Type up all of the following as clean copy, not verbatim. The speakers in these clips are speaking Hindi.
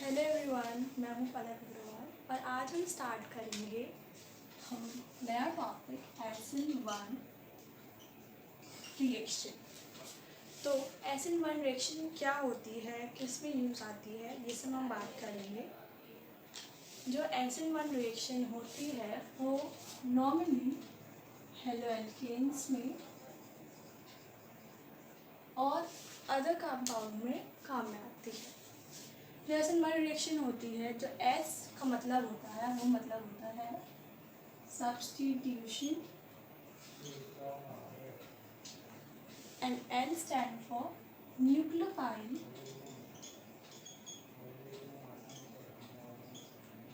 हेलो एवरीवन, मैं हूँ पलक अग्रवाल और आज हम स्टार्ट करेंगे हम नया टॉपिक SN1 रिएक्शन। तो SN1 रिएक्शन क्या होती है, किस में यूज़ आती है, ये सब हम बात करेंगे। जो SN1 रिएक्शन होती है वो नॉर्मली हेलोएल्केन्स में और अदर कंपाउंड में काम में आती है। जो SN1 रिएक्शन होती है, जो S का मतलब होता है वो मतलब होता है substitution and N stand for nucleophile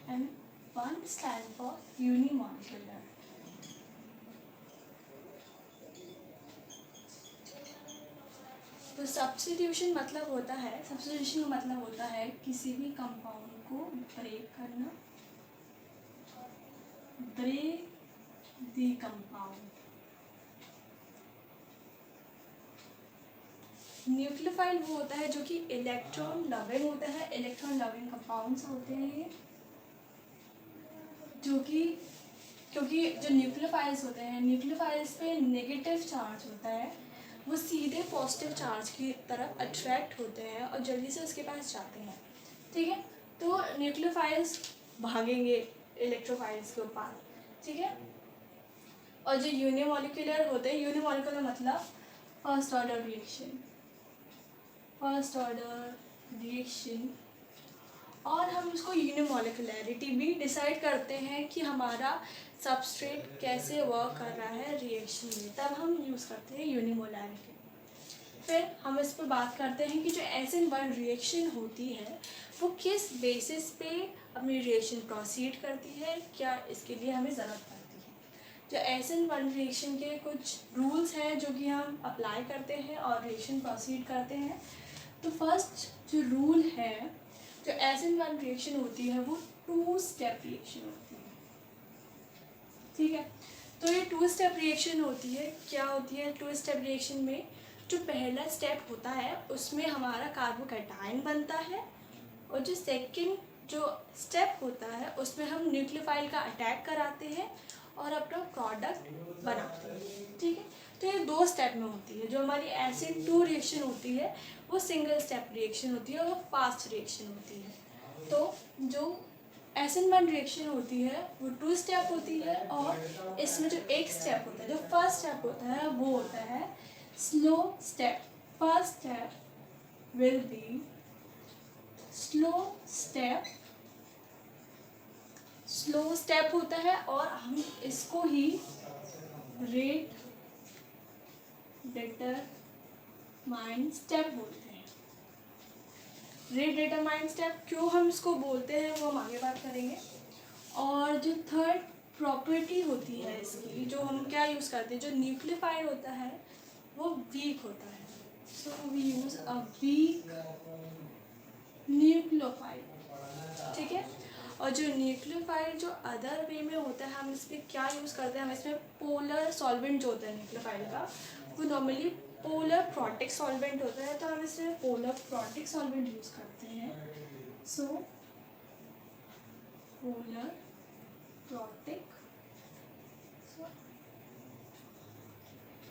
and 1 stand for unimolecular। तो सब्स्टिट्यूशन मतलब होता है, सब्स्टिट्यूशन का मतलब होता है किसी भी कंपाउंड को ब्रेक करना, ब्रेक द कंपाउंड। न्यूक्लियोफाइल वो होता है जो कि इलेक्ट्रॉन लविंग होता है, इलेक्ट्रॉन लविंग कंपाउंड्स होते हैं ये, जो कि क्योंकि जो न्यूक्लियोफाइल्स होते हैं, न्यूक्लियोफाइल्स पे नेगेटिव चार्ज होता है, वो सीधे पॉजिटिव चार्ज की तरफ अट्रैक्ट होते हैं और जल्दी से उसके पास जाते हैं। ठीक है, तो न्यूक्लियोफाइल्स भागेंगे इलेक्ट्रोफाइल्स के ऊपर। ठीक है, और जो यूनिमोलिकुलर होते हैं, यूनिमोलिकुलर मतलब first order reaction, first order reaction. और हम उसको यूनिमोलिकुलरिटी भी डिसाइड करते हैं कि हमारा सबस्ट्रेट कैसे वर्क कर रहा है रिएक्शन में, तब हम यूज़ करते हैं यूनिमोलरिटी। फिर हम इस पर बात करते हैं कि जो SN1 रिएक्शन होती है वो किस बेसिस पे अपनी रिएक्शन प्रोसीड करती है, क्या इसके लिए हमें ज़रूरत पड़ती है। जो SN1 रिएक्शन के कुछ रूल्स हैं जो कि हम अप्लाई करते हैं और रिएक्शन प्रोसीड करते हैं। तो फर्स्ट जो रूल है, जो SN1 रिएक्शन होती है वो 2 स्टेप रिएक्शन होती है। ठीक है, तो ये 2 स्टेप रिएक्शन होती है। क्या होती है 2 स्टेप रिएक्शन में? जो पहला स्टेप होता है उसमें हमारा कार्बोकैटायन बनता है, और जो सेकंड जो स्टेप होता है उसमें हम न्यूक्लियोफाइल का अटैक कराते हैं और अपना प्रोडक्ट बनाते हैं। ठीक है, तो ये 2 स्टेप में होती है। जो हमारी SN2 रिएक्शन होती है वो सिंगल स्टेप रिएक्शन होती है, वो फास्ट रिएक्शन होती है। तो जो SN1 रिएक्शन होती है वो 2 स्टेप होती है, और इसमें जो एक स्टेप होता है, जो फर्स्ट स्टेप होता है वो होता है slow step. First step will be slow step, slow step होता है, और हम इसको ही रेट डिटरमाइन स्टेप बोलते हैं। रेट डिटरमाइन स्टेप क्यों हम इसको बोलते हैं वो हम आगे बात करेंगे। और जो थर्ड प्रॉपर्टी होती है इसकी, जो हम क्या यूज़ करते हैं, जो न्यूक्लियोफाइल होता है वो वीक होता है, so we use a weak nucleophile. ठीक है, और जो न्यूक्लियोफाइल जो अदर वे में होता है, हम इसमें क्या यूज़ करते हैं, हम इसमें पोलर सॉल्वेंट जो होता है न्यूक्लियोफाइल का, वो नॉर्मली पोलर प्रोटिक सॉल्वेंट होता है, तो हम इसमें पोलर प्रोटिक सॉल्वेंट यूज़ करते हैं। सो पोलर प्रोटिक,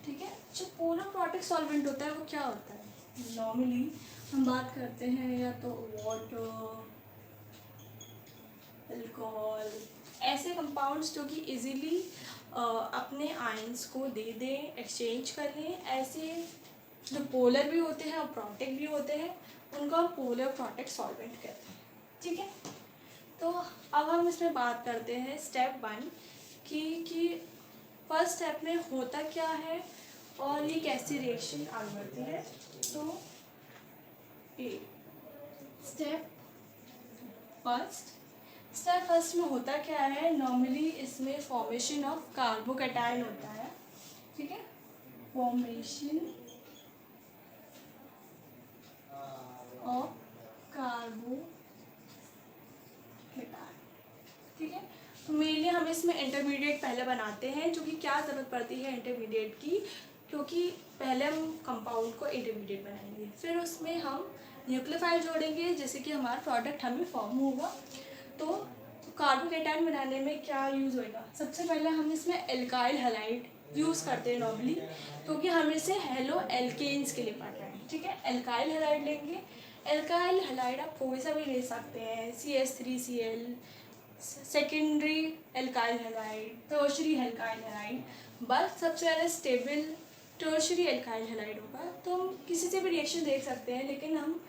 ठीक है। जो पोलर प्रोटिक सॉल्वेंट होता है वो क्या होता है, नॉर्मली हम बात करते हैं या तो वाटर, अल्कोहल, ऐसे कंपाउंड्स जो कि इजीली अपने आयंस को दे दें, एक्सचेंज कर लें। ऐसे जो पोलर भी होते हैं और प्रोटिक भी होते हैं उनको हम पोलर प्रोटिक सॉल्वेंट कहते हैं। ठीक है, तो अब हम इसमें बात करते हैं स्टेप 1 कि फर्स्ट स्टेप में होता क्या है और ये कैसी रिएक्शन आगे बढ़ती है। तो स्टेप फर्स्ट में होता क्या है, नॉर्मली इसमें फॉर्मेशन ऑफ कार्बोकैटायन होता है। ठीक है, फॉर्मेशन ऑफ कार्बोकैटायन। ठीक है, तो मेनली हम इसमें इंटरमीडिएट पहले बनाते हैं, जो कि क्या ज़रूरत पड़ती है इंटरमीडिएट की, क्योंकि पहले हम कंपाउंड को इंटरमीडिएट बनाएंगे, फिर उसमें हम न्यूक्लियोफाइल जोड़ेंगे जिससे कि हमारा प्रोडक्ट हमें फॉर्म होगा। तो कार्बोकेटाइन बनाने में क्या यूज़ होएगा, सबसे पहले हम इसमें एल्काइल हैलाइड यूज़ करते हैं नॉर्मली, क्योंकि हम इसे हेलो एल्केन्स के लिए पढ़ रहे हैं। ठीक है, एल्काइल हैलाइड लेंगे। एल्काइल हैलाइड आप कोई सा भी ले सकते हैं, CH3Cl, secondary alkyl halide, tertiary alkyl halide. बस सबसे ज़्यादा स्टेबल टर्शरी एल्काइल हैलाइड होगा, तो हम किसी से भी रिएक्शन देख सकते हैं, लेकिन हम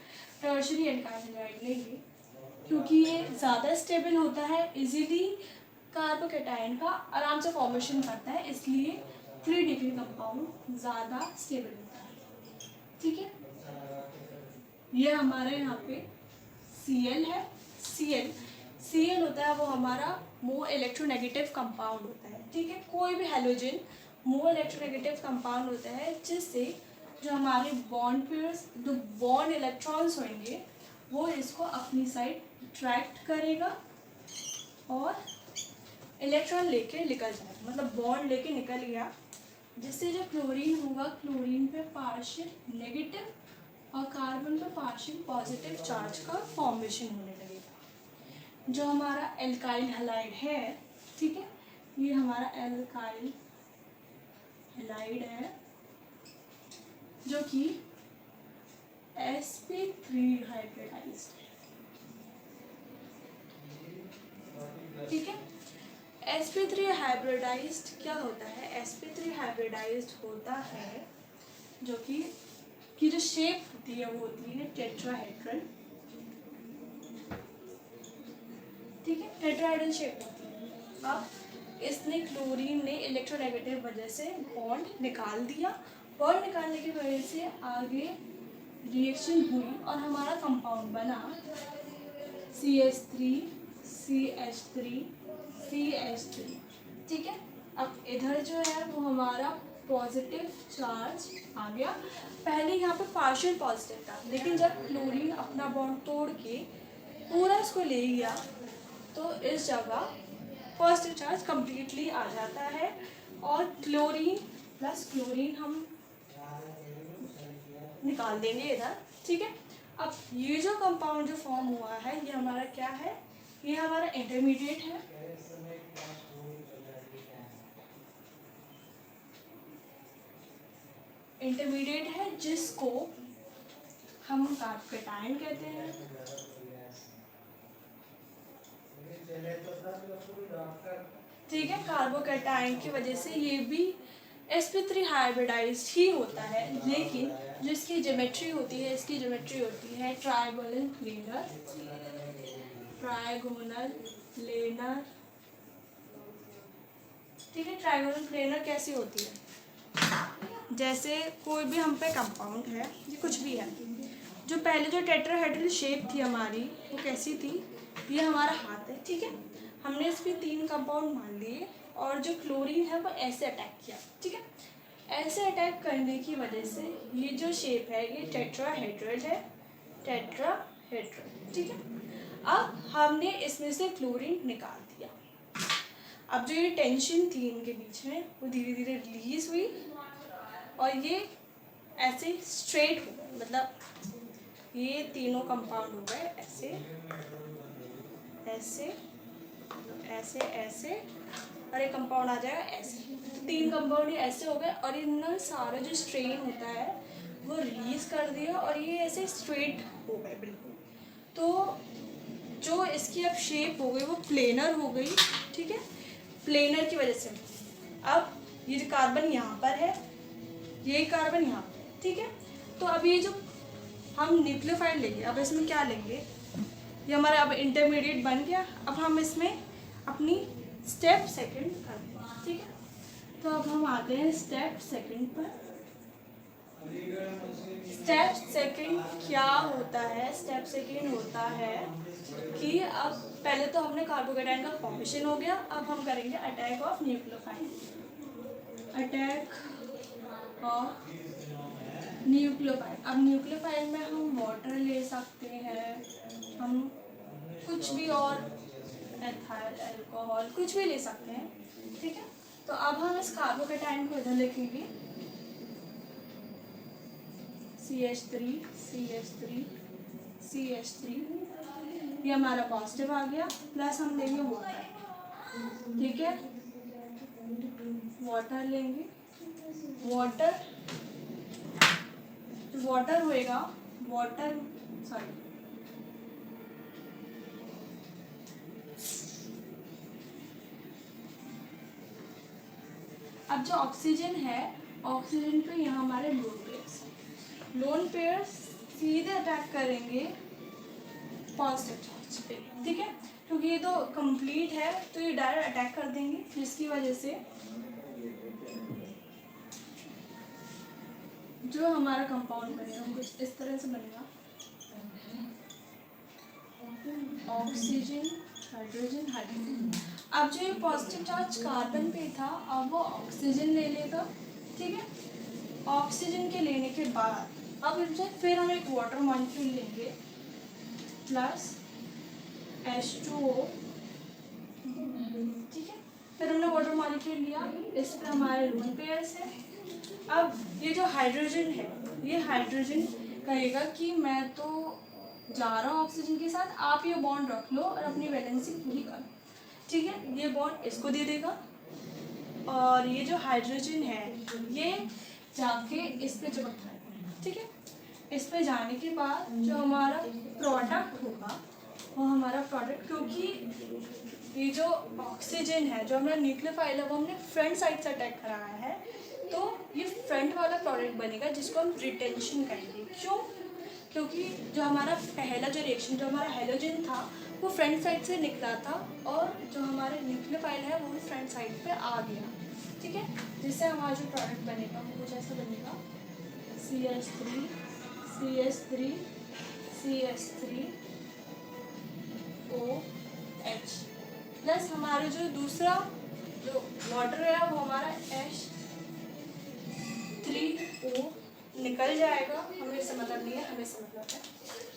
टर्शरी एल्काइल हैलाइड लेंगे क्योंकि ये ज़्यादा स्टेबल होता है, इजीली कार्बोकेटाइन का आराम से फॉर्मेशन करता है, इसलिए 3 डिग्री कंपाउंड ज़्यादा स्टेबल होता है। ठीक है, ये हमारे यहाँ पे Cl है। Cl होता है वो हमारा मोर इलेक्ट्रोनेगेटिव कंपाउंड होता है। ठीक है, कोई भी हैलोजन मोर इलेक्ट्रोनेगेटिव कंपाउंड होता है, जिससे जो हमारे बॉन्ड पेयर्स, जो बॉन्ड इलेक्ट्रॉन्स होंगे, वो इसको अपनी साइड अट्रैक्ट करेगा और इलेक्ट्रॉन लेके निकल जाएगा, मतलब बॉन्ड लेके निकल गया, जिससे जो क्लोरीन होगा, क्लोरीन पे पार्शियल नेगेटिव और कार्बन पे पार्शियल पॉजिटिव चार्ज का फॉर्मेशन होने लगेगा। जो हमारा एल्काइल हैलाइड है, ठीक है, ये हमारा एल्काइल हैलाइड है जो कि sp3 हाइब्रिडाइज्ड है। ठीक है, sp3 हाइब्रिडाइज्ड क्या होता है, sp3 हाइब्रिडाइज्ड होता है जो कि जो शेप होती है वो होती है टेट्राहेड्रल। ठीक है, टेट्राहेड्रल शेप होती है। अब इसने क्लोरीन ने इलेक्ट्रोनेगेटिव वजह से बॉन्ड निकाल दिया, बॉन्ड निकालने की वजह से आगे रिएक्शन हुई और हमारा कंपाउंड बना CH3 CH3 CH3। ठीक है, अब इधर जो है वो हमारा पॉजिटिव चार्ज आ गया। पहले यहाँ पे पार्शियल पॉजिटिव था, लेकिन जब क्लोरीन अपना बॉन्ड तोड़ के पूरा इसको ले गया तो इस जगह पॉजिटिव चार्ज कम्प्लीटली आ जाता है और क्लोरीन प्लस क्लोरीन हम निकाल देंगे इधर। ठीक है, अब ये जो कंपाउंड जो फॉर्म हुआ है ये हमारा क्या है, ये हमारा इंटरमीडिएट है। इंटरमीडिएट है जिसको हम कार्बोकेटाइन कहते हैं। ठीक है, कार्बोकेटाइन की वजह से ये भी sp3 हाइब्रिडाइज्ड ही होता है, लेकिन जो इसकी ज्योमेट्री होती है, इसकी ज्योमेट्री होती है ट्राइगोनल प्लेनर। ट्राइगोनल प्लेनर, ठीक है, ट्राइगोनल प्लेनर कैसी होती है, जैसे कोई भी हम पे कंपाउंड है, ये कुछ भी है, जो पहले जो टेट्राहेड्रल शेप थी हमारी वो कैसी थी, ये हमारा हाथ है। ठीक है, हमने इस पर 3 कंपाउंड मान लिए और जो क्लोरीन है वो ऐसे अटैक किया। ठीक है, ऐसे अटैक करने की वजह से ये जो शेप है ये टेट्राहेड्रल है, टेट्राहेड्रल। ठीक है, अब हमने इसमें से क्लोरीन निकाल दिया। अब जो ये टेंशन थी इनके बीच में वो धीरे धीरे रिलीज हुई और ये ऐसे स्ट्रेट हो गए, मतलब ये तीनों कंपाउंड हो गए ऐसे ऐसे ऐसे ऐसे, और एक कंपाउंड आ जाएगा ऐसे। 3 कंपाउंड ये ऐसे हो गए और इनमें सारा जो स्ट्रेन होता है वो रिलीज कर दिया और ये ऐसे स्ट्रेट हो गए बिल्कुल। तो जो इसकी अब शेप हो गई वो प्लेनर हो गई। ठीक है, प्लेनर की वजह से अब ये जो कार्बन यहाँ पर है, ये कार्बन यहाँ पर है। ठीक है, तो अब ये जो हम न्यूक्लियोफाइल लेंगे, अब इसमें क्या लेंगे, ये हमारा अब इंटरमीडिएट बन गया। अब हम इसमें अपनी स्टेप सेकंड करते हैं। ठीक है, तो अब हम आते हैं स्टेप सेकंड पर। स्टेप सेकंड क्या होता है, स्टेप सेकंड होता है कि अब पहले तो हमने कार्बोकेटाइन का फॉर्मेशन हो गया, अब हम करेंगे attack of nucleophile. Attack of nucleophile. अब न्यूक्लियोफाइल में हम वाटर ले सकते हैं, हम कुछ भी और एथाइल अल्कोहल कुछ भी ले सकते हैं। ठीक है, तो अब हम इस कार्बोकेटाइन को इधर लिखेंगे CH3 CH3 CH3, ये हमारा पॉजिटिव आ गया, प्लस हम लेंगे वाटर, ठीक है, वाटर लेंगे, वाटर होएगा, वाटर सॉरी अब जो ऑक्सीजन है, ऑक्सीजन पे यहाँ हमारे लोन पेयर्स सीधे अटैक करेंगे पॉजिटिव चार्ज पे, ठीक है, क्योंकि ये तो कंप्लीट है तो ये डायरेक्ट अटैक कर देंगे, जिसकी वजह से जो हमारा कंपाउंड बनेगा कुछ इस तरह से बनेगा, ऑक्सीजन हाइड्रोजन हाइड्रोजन। अब जो ये पॉजिटिव चार्ज कार्बन पे था, अब वो ऑक्सीजन ले लेगा, ठीक है, ऑक्सीजन के लेने के बाद अब इनसे फिर हम एक वाटर मॉलिक्यूल लेंगे प्लस H2O, ठीक है, फिर हमने वाटर मॉलिक्यूल लिया, इस पर हमारे लोन पेयर्स है। अब ये जो हाइड्रोजन है, ये हाइड्रोजन कहेगा कि मैं तो जा रहा हूँ ऑक्सीजन के साथ, आप ये बॉन्ड रख लो और अपनी वैलेंसी पूरी करो, ठीक है, ये बॉन्ड इसको दे देगा, और ये जो हाइड्रोजन है ये जाके इस पे चिपक जाएगा, ठीक है, इस पे जाने के बाद जो हमारा प्रोडक्ट होगा वो हमारा प्रोडक्ट, क्योंकि ये जो ऑक्सीजन है जो हमारा न्यूक्लियोफाइल है वो हमने फ्रंट साइड से अटैक कराया है, तो ये फ्रंट वाला प्रोडक्ट बनेगा जिसको हम रिटेंशन कहेंगे। क्यों? क्योंकि जो हमारा पहला जो रिएक्शन जो हमारा हेलोजन था वो फ्रंट साइड से निकला था, और जो हमारे न्यूक्लियोफाइल है वो फ्रंट साइड पे आ गया, ठीक है, जिससे हमारा जो प्रोडक्ट बनेगा वो कुछ ऐसा बनेगा, CH3 CH3 CH3 OH plus हमारे जो दूसरा जो वाटर है वो हमारा H3O निकल जाएगा, हमें इससे मतलब नहीं है, हमें इससे मतलब है।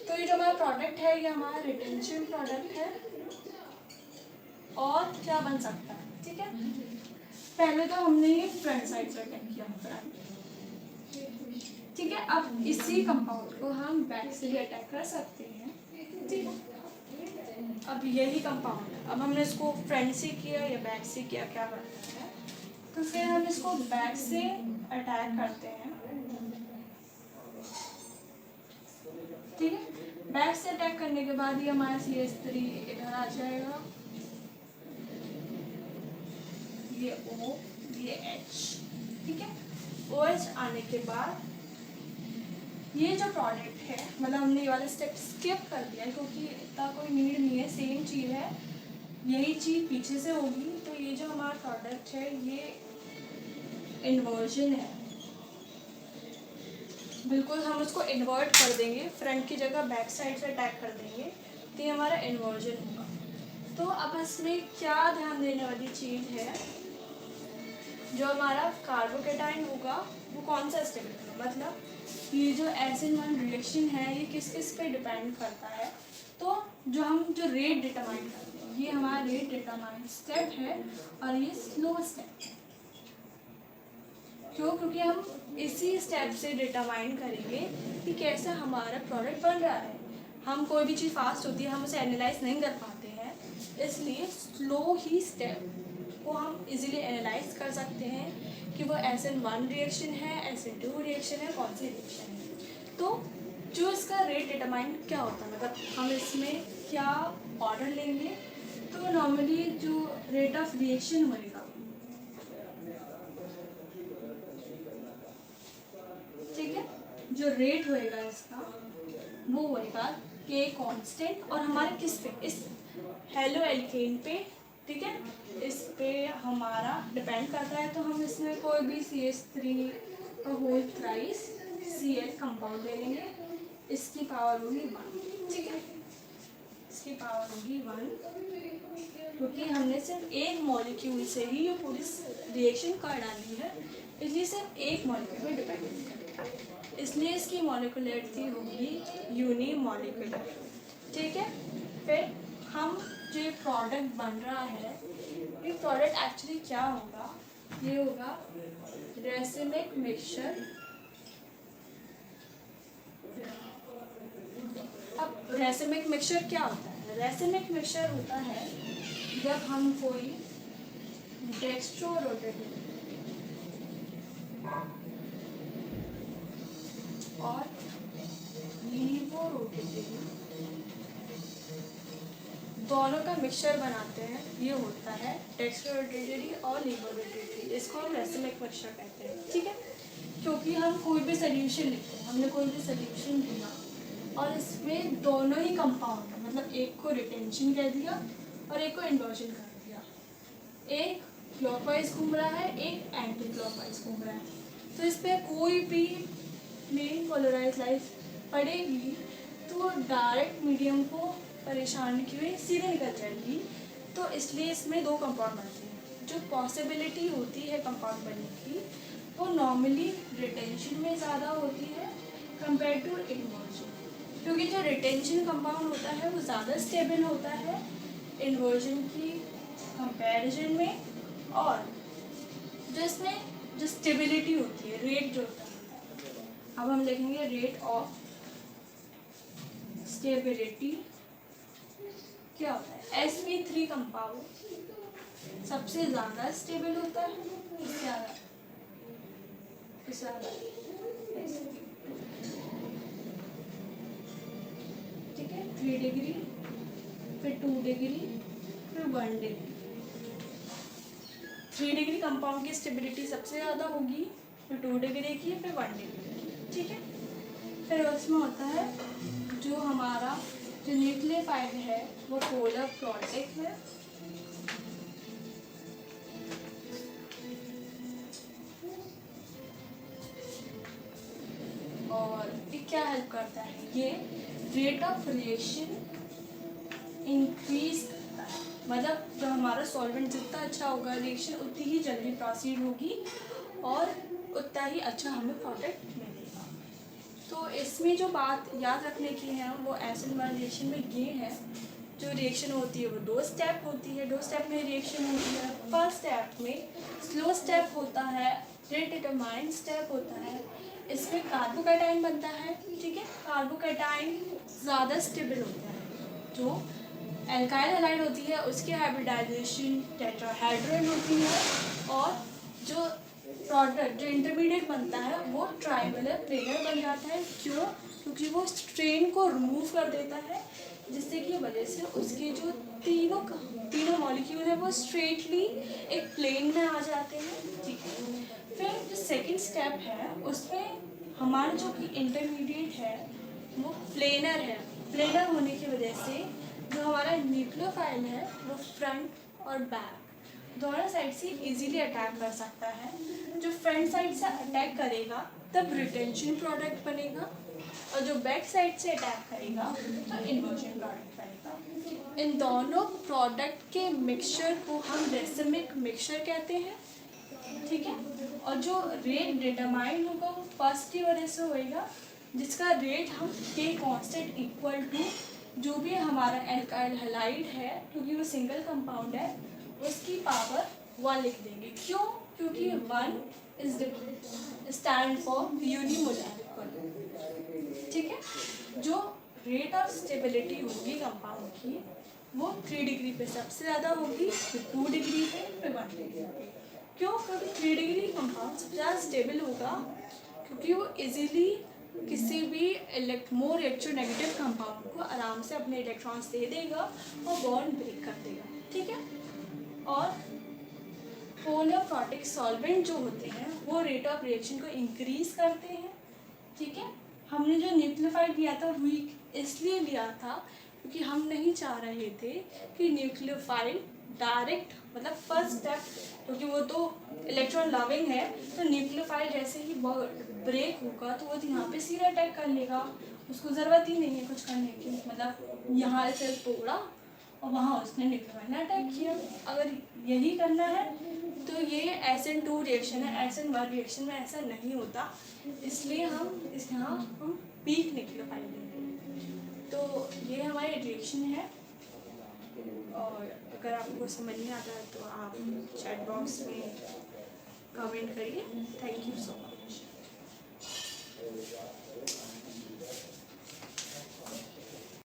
तो ये जो हमारा प्रोडक्ट है ये हमारा रिटेंशन प्रोडक्ट है, और क्या बन सकता है, ठीक है, पहले तो हमने ये फ्रंट साइड से अटैक किया फ्रंट, ठीक है, अब इसी कंपाउंड को हम बैक से भी अटैक कर सकते हैं, ठीक है, अब यही कंपाउंड है, अब हमने इसको फ्रंट से किया या बैक से किया, क्या करते हैं, तो फिर हम इसको बैक से अटैक करते हैं, ठीक है, बैक से अटैक करने के बाद ये हमारा CH3 इधर आ जाएगा, ये O ये H, ठीक है, OH आने के बाद ये जो प्रोडक्ट है, मतलब हमने ये वाला स्टेप स्किप कर दिया क्योंकि इतना कोई नीड नहीं है, सेम चीज़ है, यही चीज़ पीछे से होगी, तो ये जो हमारा प्रोडक्ट है ये इन्वर्जन है, बिल्कुल हम उसको इन्वर्ट कर देंगे, फ्रंट की जगह बैक साइड से अटैक कर देंगे, तो ये हमारा इन्वर्जन होगा। तो अब इसमें क्या ध्यान देने वाली चीज़ है, जो हमारा कार्बोकेटाइन होगा वो कौन सा स्टेप होगा, मतलब ये जो SN1 रिएक्शन है ये किस किस पे डिपेंड करता है, तो जो हम जो रेट डिटरमाइन करते हैं ये हमारा रेट डिटरमाइन स्टेप है, और ये स्लो स्टेप है, क्यों? क्योंकि हम इसी स्टेप से डिटरमाइन करेंगे कि कैसे हमारा प्रोडक्ट बन रहा है, हम कोई भी चीज़ फास्ट होती है हम उसे एनालाइज नहीं कर पाते हैं, इसलिए स्लो ही स्टेप को हम इजीली एनालाइज कर सकते हैं कि वो SN1 रिएक्शन है, SN2 रिएक्शन है, कौन सी रिएक्शन है। तो जो इसका रेट डिटरमाइन क्या होता है, मतलब हम इसमें क्या ऑर्डर लेंगे, तो नॉर्मली जो रेट ऑफ रिएक्शन होएगा, ठीक है, जो रेट होएगा इसका वो होएगा K कांस्टेंट, और हमारे किस पे, इस हेलो एल्केन पे, ठीक है, इस पे हमारा डिपेंड करता है, तो हम इसमें कोई भी CH3 का होल थ्राइस Cl कंपाउंड ले लेंगे, इसकी पावर होगी 1, ठीक है, इसकी पावर होगी 1, क्योंकि हमने सिर्फ एक मॉलिक्यूल से ही ये पूरी रिएक्शन कर डाली है, इसलिए सिर्फ एक मॉलिक्यूल पे डिपेंड करता है, इसलिए इसकी मॉलिक्यूलरिटी होगी यूनिमॉलिक्यूलर, ठीक है। फिर हम जो ये प्रोडक्ट बन रहा है, ये प्रोडक्ट एक्चुअली क्या होगा, ये होगा रेसिमिक मिक्सचर अब रेसिमिक मिक्सचर क्या होता है? रेसिमिक मिक्सचर होता है जब हम कोई डेक्स्ट्रो रोटेटिव और लीवो रोटेटिव दोनों का मिक्सचर बनाते हैं, ये होता है डेक्स्ट्रो रोटेटरी और लीवो रोटेटरी। इसको हम रेसिमिक मिक्सचर कहते हैं, ठीक है। क्योंकि हम कोई भी सोल्यूशन लिखते हैं, हमने कोई भी सोल्यूशन लिया और इसमें दोनों ही कंपाउंड, मतलब एक को रिटेंशन कह दिया और एक को इन्वर्जन कर दिया, एक क्लॉकवाइज घूम रहा है, एक एंटी क्लॉकवाइज घूम रहा है, तो इस पर कोई भी मेन पोलराइज लाइट पड़ेगी तो डायरेक्ट मीडियम को परेशान की हुई सीधे निकल जाएगी। तो इसलिए इसमें दो कंपाउंड बनते हैं। जो पॉसिबिलिटी होती है कंपाउंड बनने की वो नॉर्मली रिटेंशन में ज़्यादा होती है कंपेयर टू इन्वर्जन, क्योंकि जो रिटेंशन कंपाउंड होता है वो ज़्यादा स्टेबल होता है इन्वर्जन की कंपैरिजन में, और जो इसमें जो स्टेबिलिटी होती है, रेट जो होता है, अब हम लिखेंगे रेट ऑफ स्टेबिलिटी क्या होता है? sp3 कंपाउंड सबसे ज़्यादा स्टेबल होता है, ठीक है, 3 डिग्री, फिर 2 डिग्री, फिर 1 डिग्री। 3 डिग्री कंपाउंड की स्टेबिलिटी सबसे ज़्यादा होगी, फिर 2 डिग्री की, फिर 1 डिग्री की, ठीक है। फिर उसमें होता है जो हमारा जो न्यूक्लियोफाइल है वो पोलर प्रोटिक है, और ये क्या हेल्प करता है? ये रेट ऑफ रिएक्शन इंक्रीज करता है, मतलब जो हमारा सॉल्वेंट जितना अच्छा होगा रिएक्शन उतनी ही जल्दी प्रोसीड होगी और उतना ही अच्छा हमें प्रोडक्ट मिलेगा। तो इसमें जो बात याद रखने की है वो एसिड वाले रिएक्शन में ये है, जो रिएक्शन होती है वो 2 स्टेप होती है, 2 स्टेप में रिएक्शन होती है। फर्स्ट स्टेप में स्लो स्टेप होता है, रेट डिटरमाइंड स्टेप होता है, इसमें कार्बोकैटायन बनता है, ठीक है। कार्बोकैटायन ज़्यादा स्टेबल होता है, जो एल्काइल हैलाइड होती है उसकी हाइब्रिडाइजेशन टेट्राहेड्रल होती है, और जो प्रोडक्ट जो इंटरमीडिएट बनता है वो ट्राइवलर प्लेनर बन जाता है। क्यों? क्योंकि वो स्ट्रेन को रिमूव कर देता है, जिससे की वजह से उसके जो तीनों मॉलिक्यूल है वो स्ट्रेटली एक प्लेन में आ जाते हैं, ठीक है। फिर जो सेकंड स्टेप है उसमें हमारा जो कि इंटरमीडिएट है वो प्लेनर है। प्लेनर होने की वजह से जो हमारा न्यूक्लियोफाइल है वो फ्रंट और बैक दोनों साइड से इजीली अटैक कर सकता है। जो फ्रंट साइड से अटैक करेगा तब रिटेंशन प्रोडक्ट बनेगा, और जो बैक साइड से अटैक करेगा तो इन्वर्जन प्रोडक्ट बनेगा। इन दोनों प्रोडक्ट के मिक्सचर को हम रेसिमिक मिक्सचर कहते हैं, ठीक है। और जो रेट डिटरमाइन होगा वो फर्स्ट की वजह से होएगा, जिसका रेट हम के कांस्टेंट इक्वल टू जो भी हमारा एल्काइल हैलाइड है, क्योंकि वो सिंगल कंपाउंड है, उसकी पावर 1 लिख देंगे। क्यों? क्योंकि 1 इज स्टैंड फॉर यूनिमोलर, ठीक है। जो रेट ऑफ स्टेबिलिटी होगी कंपाउंड की वो 3 डिग्री पे सबसे ज़्यादा होगी, फिर 2 डिग्री पे, फिर 1 डिग्री पे। क्यों? क्योंकि 3 डिग्री कंपाउंड सबसे ज़्यादा स्टेबल होगा, क्योंकि वो इजीली किसी भी मोर इलेक्ट्रोनेगेटिव कंपाउंड को आराम से अपने इलेक्ट्रॉन्स दे देगा और बॉन्ड ब्रेक कर देगा, ठीक है। और पोलर प्रोटिक सॉल्वेंट जो होते हैं वो रेट ऑफ रिएक्शन को इंक्रीज करते हैं, ठीक है। हमने जो न्यूक्लियोफाइल लिया था वीक इसलिए लिया था क्योंकि हम नहीं चाह रहे थे कि न्यूक्लियोफाइल डायरेक्ट, मतलब फर्स्ट स्टेप, क्योंकि वो तो इलेक्ट्रॉन लविंग है, तो न्यूक्लियोफाइल जैसे ही ब्रेक होगा तो वो यहाँ पे सीधा अटैक कर लेगा, उसको ज़रूरत ही नहीं है कुछ करने की, मतलब यहाँ से तोड़ा और वहाँ उसने न्यूक्लियोफाइल ने अटैक किया। अगर यही करना है तो ये SN2 रिएक्शन है, SN1 रिएक्शन में ऐसा नहीं होता, इसलिए हम यहाँ हम पीक न्यूक्लियोफाइल लेंगे। तो ये हमारी रिएक्शन है, और अगर आपको समझ नहीं आता है तो आप चैट बॉक्स में कमेंट करिए। Thank you so much.